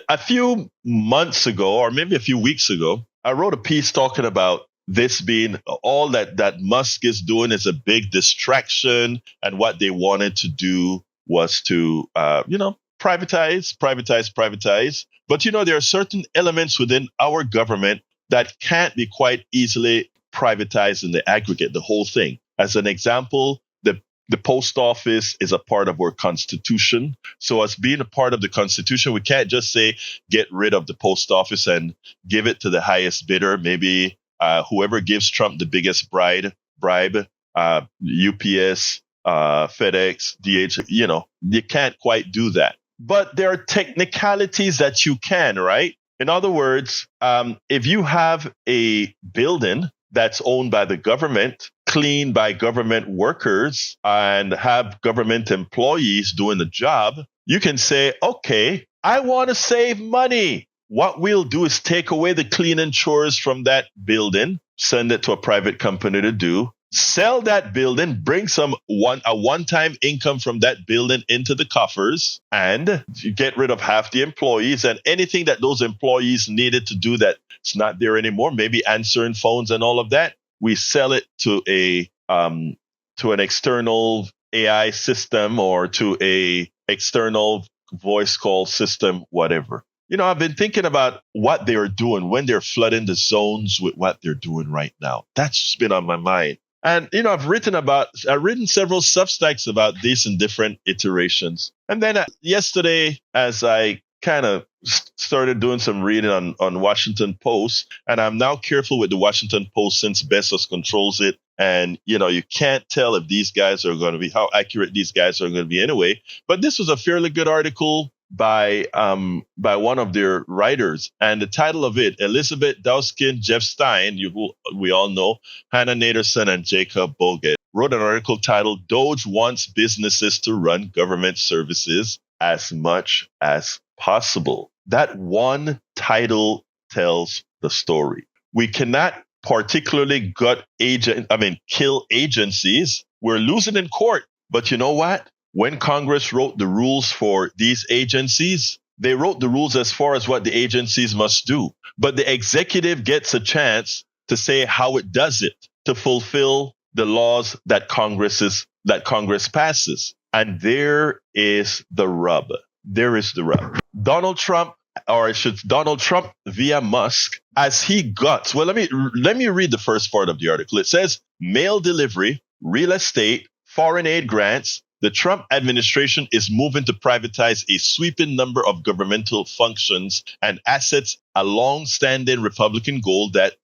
a few months ago, or maybe a few weeks ago, I wrote a piece talking about this being all that Musk is doing is a big distraction, and what they wanted to do was to, privatize. But there are certain elements within our government that can't be quite easily privatized in the aggregate, the whole thing. As an example, the post office is a part of our constitution. So as being a part of the constitution, we can't just say get rid of the post office and give it to the highest bidder. Maybe whoever gives Trump the biggest bribe, UPS, FedEx, DH, you can't quite do that. But there are technicalities that you can, right? In other words, if you have a building that's owned by the government, cleaned by government workers, and have government employees doing the job, you can say, okay, I want to save money. What we'll do is take away the cleaning chores from that building, send it to a private company to do, sell that building, bring a one-time income from that building into the coffers, and you get rid of half the employees, and anything that those employees needed to do that's not there anymore, maybe answering phones and all of that, we sell it to an external AI system or to a external voice call system, whatever. I've been thinking about what they're doing when they're flooding the zones with what they're doing right now. That's been on my mind. And, I've written several Substacks about this in different iterations. And then yesterday, as I kind of started doing some reading on Washington Post, and I'm now careful with the Washington Post since Bezos controls it. And, you can't tell if these guys are going to be, how accurate these guys are going to be anyway. But this was a fairly good article by one of their writers, and the title of it, Elizabeth Dowskin, Jeff Stein, we all know, Hannah Naderson, and Jacob Boget, wrote an article titled "Doge Wants Businesses to Run Government Services as Much as Possible." That one title tells the story. We cannot particularly kill agencies. We're losing in court, but you know what? When Congress wrote the rules for these agencies, they wrote the rules as far as what the agencies must do. But the executive gets a chance to say how it does it to fulfill the laws that Congress passes. And there is the rub. Donald Trump via Musk, as he got, well, let me read the first part of the article. It says, mail delivery, real estate, foreign aid grants. The Trump administration is moving to privatize a sweeping number of governmental functions and assets, a long-standing Republican goal that's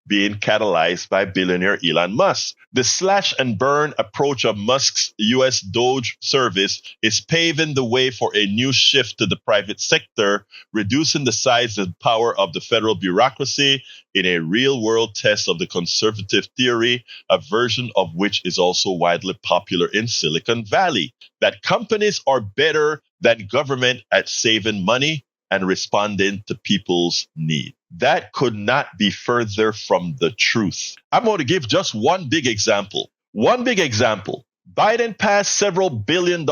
being catalyzed by billionaire Elon Musk. The slash and burn approach of Musk's U.S. Doge service is paving the way for a new shift to the private sector, reducing the size and power of the federal bureaucracy in a real-world test of the conservative theory, a version of which is also widely popular in Silicon Valley, that companies are better than government at saving money and responding to people's need. That could not be further from the truth. I'm going to give just one big example. Biden passed several $1 billion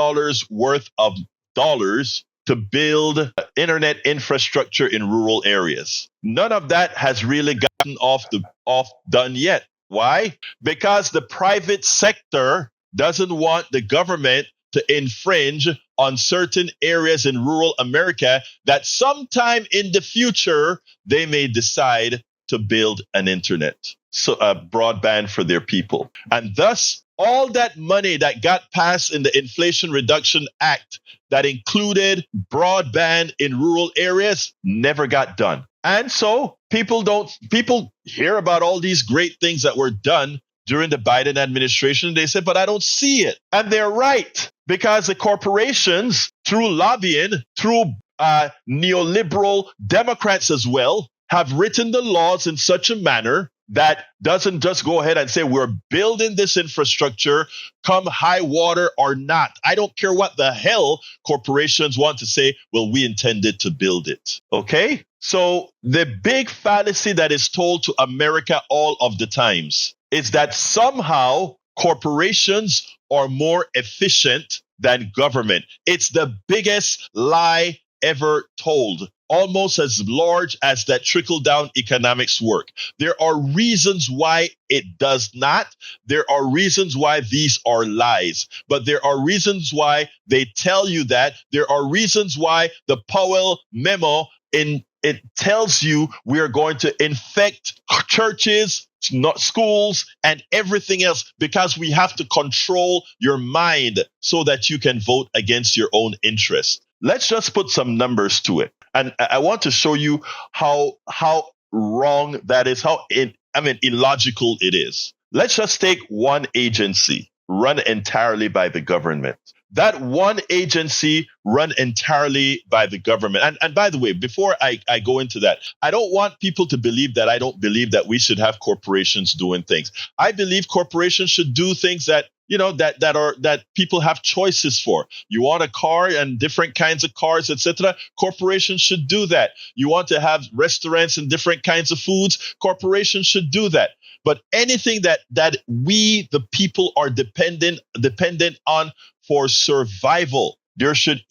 worth of dollars to build internet infrastructure in rural areas. None of that has really gotten done yet. Why? Because the private sector doesn't want the government to infringe on certain areas in rural America that sometime in the future they may decide to build an internet, so a broadband for their people. And thus, all that money that got passed in the Inflation Reduction Act that included broadband in rural areas never got done. And so people hear about all these great things that were done during the Biden administration. They say, but I don't see it. And they're right, because the corporations, through lobbying, through neoliberal Democrats as well, have written the laws in such a manner that doesn't just go ahead and say we're building this infrastructure come high water or not. I don't care what the hell corporations want to say. Well, we intended to build it. Okay? So the big fallacy that is told to America all of the times is that somehow corporations are more efficient than government. It's the biggest lie ever told, almost as large as that trickle-down economics work. There are reasons why it does not. There are reasons why these are lies. But there are reasons why they tell you that. There are reasons why the Powell memo it tells you we are going to infect churches, not schools, and everything else, because we have to control your mind so that you can vote against your own interests. Let's just put some numbers to it. And I want to show you how wrong that is, illogical it is. Let's just take one agency run entirely by the government. That one agency run entirely by the government. And by the way, before I go into that, I don't want people to believe that I don't believe that we should have corporations doing things. I believe corporations should do things that that people have choices for. You want a car and different kinds of cars, etc. Corporations should do that. You want to have restaurants and different kinds of foods. Corporations should do that. But anything that we, the people, are dependent on for survival, it should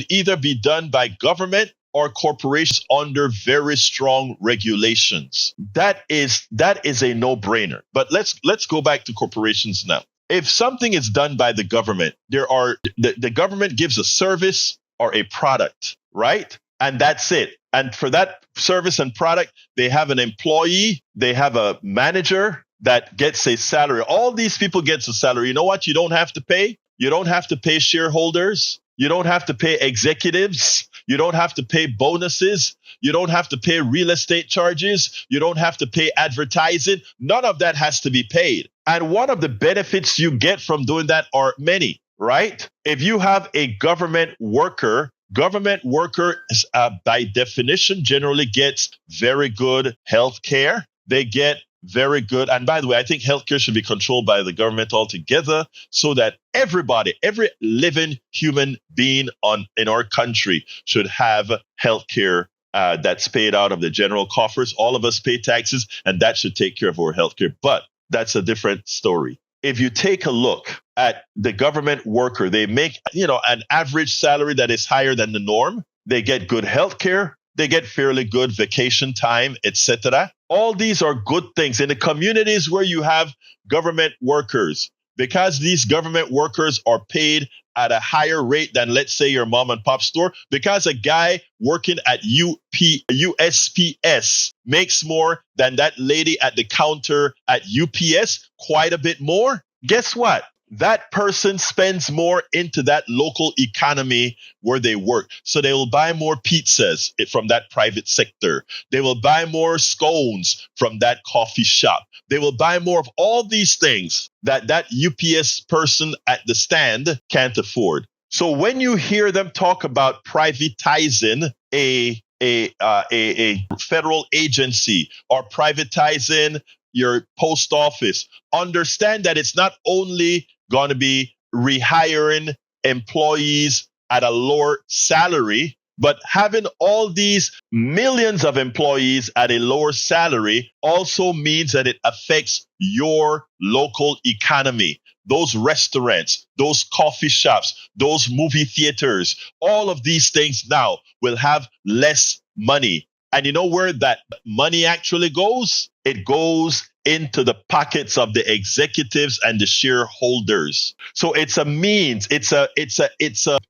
either be done by government or corporations under very strong regulations. That is a no-brainer. But let's go back to corporations now. If something is done by the government, the government gives a service or a product, right? And that's it. And for that service and product, they have an employee, they have a manager that gets a salary. All these people gets a salary. You know what? You don't have to pay. You don't have to pay shareholders. You don't have to pay executives. You don't have to pay bonuses. You don't have to pay real estate charges. You don't have to pay advertising. None of that has to be paid. And one of the benefits you get from doing that are many, right? If you have a government worker by definition generally gets very good health care. They get very good. And by the way, I think healthcare should be controlled by the government altogether so that everybody, every living human being in our country should have healthcare that's paid out of the general coffers. All of us pay taxes, and that should take care of our healthcare. But that's a different story. If you take a look at the government worker, they make, an average salary that is higher than the norm. They get good healthcare. They get fairly good vacation time, etc. All these are good things in the communities where you have government workers, because these government workers are paid at a higher rate than, let's say, your mom and pop store, because a guy working at USPS makes more than that lady at the counter at UPS, quite a bit more. Guess what? That person spends more into that local economy where they work. So they will buy more pizzas from that private sector. They will buy more scones from that coffee shop. They will buy more of all these things that UPS person at the stand can't afford. So when you hear them talk about privatizing a federal agency or privatizing your post office, understand that it's not only going to be rehiring employees at a lower salary, but having all these millions of employees at a lower salary also means that it affects your local economy. Those restaurants, those coffee shops, those movie theaters, all of these things now will have less money. And you know where that money actually goes? It goes into the pockets of the executives and the shareholders. So it's a means, it's a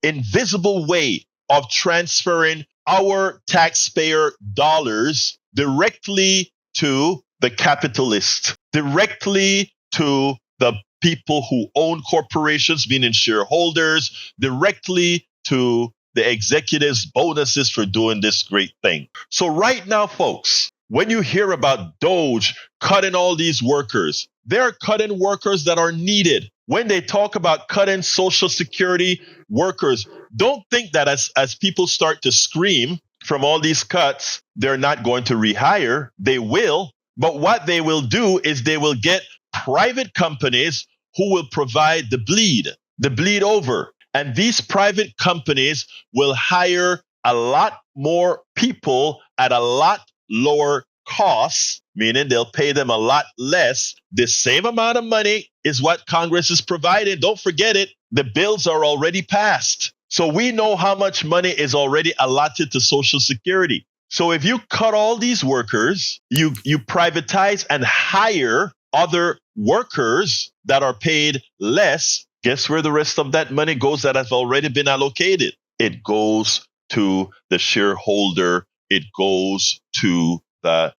invisible way of transferring our taxpayer dollars directly to the capitalist, directly to the people who own corporations, meaning shareholders, directly to the executives' bonuses for doing this great thing. So right now, folks, when you hear about DOGE cutting all these workers, they're cutting workers that are needed. When they talk about cutting Social Security workers, don't think that as people start to scream from all these cuts, they're not going to rehire. They will. But what they will do is they will get private companies who will provide the bleed over. And these private companies will hire a lot more people at a lot lower costs, meaning they'll pay them a lot less. The same amount of money is what Congress is providing. Don't forget it. The bills are already passed. So we know how much money is already allotted to Social Security. So if you cut all these workers, you privatize and hire other workers that are paid less, guess where the rest of that money goes that has already been allocated? It goes to the shareholder. It goes to the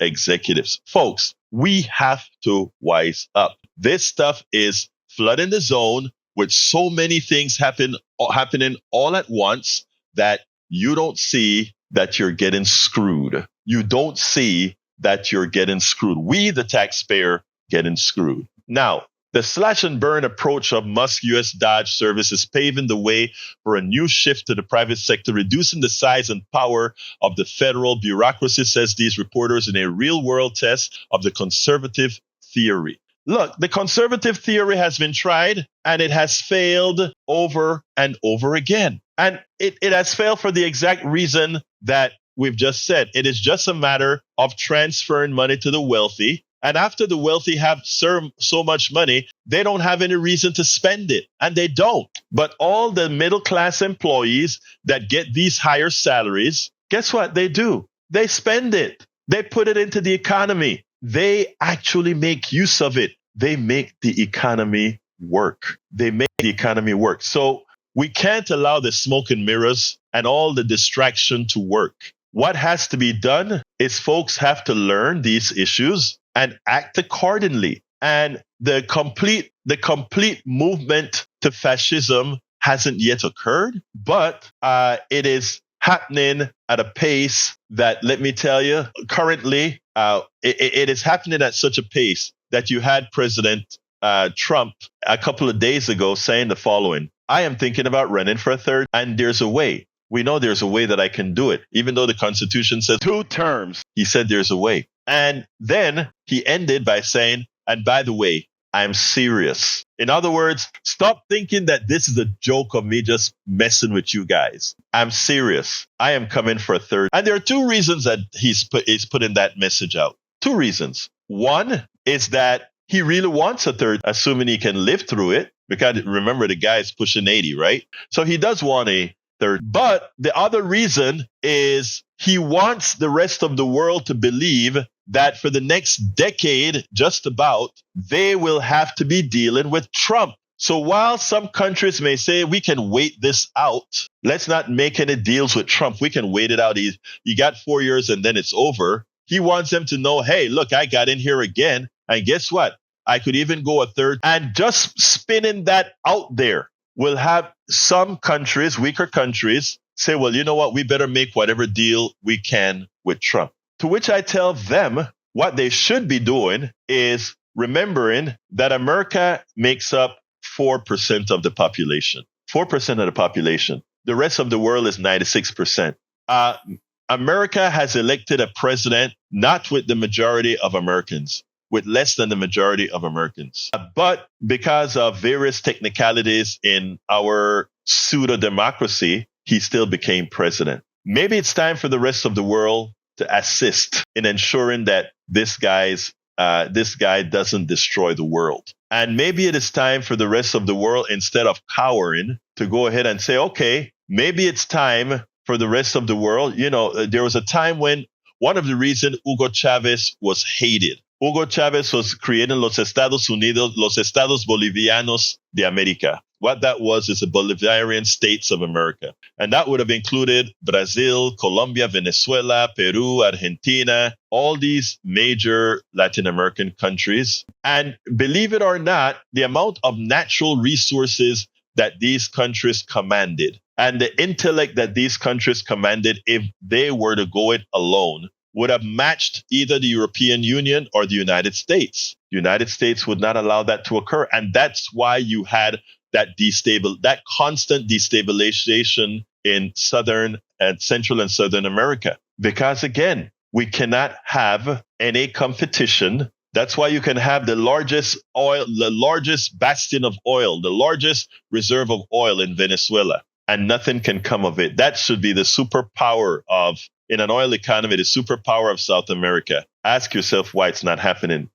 executives. Folks, we have to wise up. This stuff is flooding the zone with so many things happening all at once that you don't see that you're getting screwed. You don't see that you're getting screwed. We, the taxpayer, getting screwed. Now, the slash and burn approach of Musk U.S. Dodge Service is paving the way for a new shift to the private sector, reducing the size and power of the federal bureaucracy, says these reporters in a real-world test of the conservative theory. Look, the conservative theory has been tried, and it has failed over and over again. And it has failed for the exact reason that we've just said. It is just a matter of transferring money to the wealthy. And after the wealthy have so much money, they don't have any reason to spend it. And they don't. But all the middle class employees that get these higher salaries, guess what they do? They spend it. They put it into the economy. They actually make use of it. They make the economy work. They make the economy work. So we can't allow the smoke and mirrors and all the distraction to work. What has to be done is folks have to learn these issues and act accordingly. And the complete movement to fascism hasn't yet occurred, but it is happening at a pace that, let me tell you, currently it is happening at such a pace that you had President Trump a couple of days ago saying the following: I am thinking about running for a third, and there's a way. We know there's a way that I can do it. Even though the Constitution says 2 terms, he said there's a way. And then he ended by saying, and by the way, I'm serious. In other words, stop thinking that this is a joke of me just messing with you guys. I'm serious. I am coming for a third. And there are 2 reasons that he's putting that message out. 2 reasons. One is that he really wants a third, assuming he can live through it. Because remember, the guy's pushing 80, right? So he does want a third. But the other reason is he wants the rest of the world to believe that for the next decade, just about, they will have to be dealing with Trump. So while some countries may say we can wait this out, let's not make any deals with Trump. We can wait it out. He got 4 years and then it's over. He wants them to know, hey, look, I got in here again. And guess what? I could even go a third. And just spinning that out there will have some countries, weaker countries, say, well, you know what? We better make whatever deal we can with Trump. To which I tell them what they should be doing is remembering that America makes up 4% of the population. 4% of the population. The rest of the world is 96%. America has elected a president not with the majority of Americans, with less than the majority of Americans. But because of various technicalities in our pseudo-democracy, he still became president. Maybe it's time for the rest of the world to assist in ensuring that this guy doesn't destroy the world. And maybe it is time for the rest of the world, instead of cowering, to go ahead and say, okay, maybe it's time for the rest of the world. You know, there was a time when one of the reasons Hugo Chavez was hated. Hugo Chavez was creating Los Estados Unidos, Los Estados Bolivianos de América. What that was is the Bolivarian states of America. And that would have included Brazil, Colombia, Venezuela, Peru, Argentina, all these major Latin American countries. And believe it or not, the amount of natural resources that these countries commanded and the intellect that these countries commanded, if they were to go it alone, would have matched either the European Union or the United States. The United States would not allow that to occur. And that's why you had that constant destabilization in Southern and Central and Southern America. Because again, we cannot have any competition. That's why you can have the largest bastion of oil, the largest reserve of oil in Venezuela, and nothing can come of it. That should be the superpower in an oil economy, the superpower of South America. Ask yourself why it's not happening,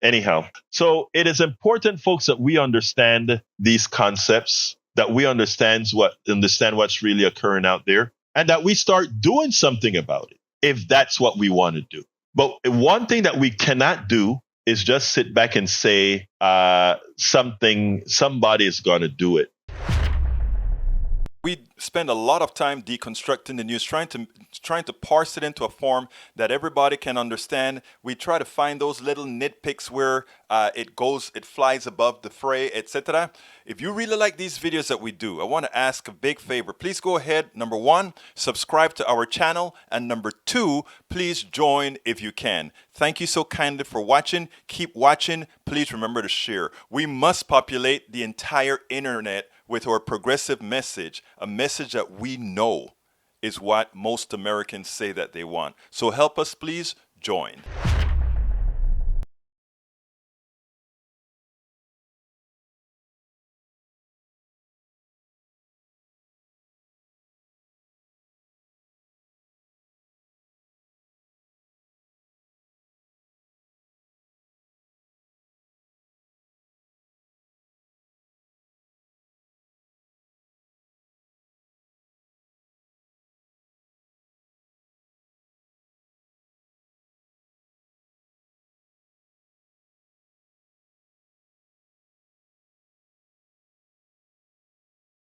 Anyhow. So it is important, folks, that we understand these concepts, that we understand what's really occurring out there, and that we start doing something about it if that's what we want to do. But one thing that we cannot do is just sit back and say somebody is going to do it. We spend a lot of time deconstructing the news, trying to parse it into a form that everybody can understand. We try to find those little nitpicks where it flies above the fray, etc. If you really like these videos that we do, I want to ask a big favor. Please go ahead. Number one, subscribe to our channel, and number two, please join if you can. Thank you so kindly for watching. Keep watching. Please remember to share. We must populate the entire internet with our progressive message, a message that we know is what most Americans say that they want. So help us, please join.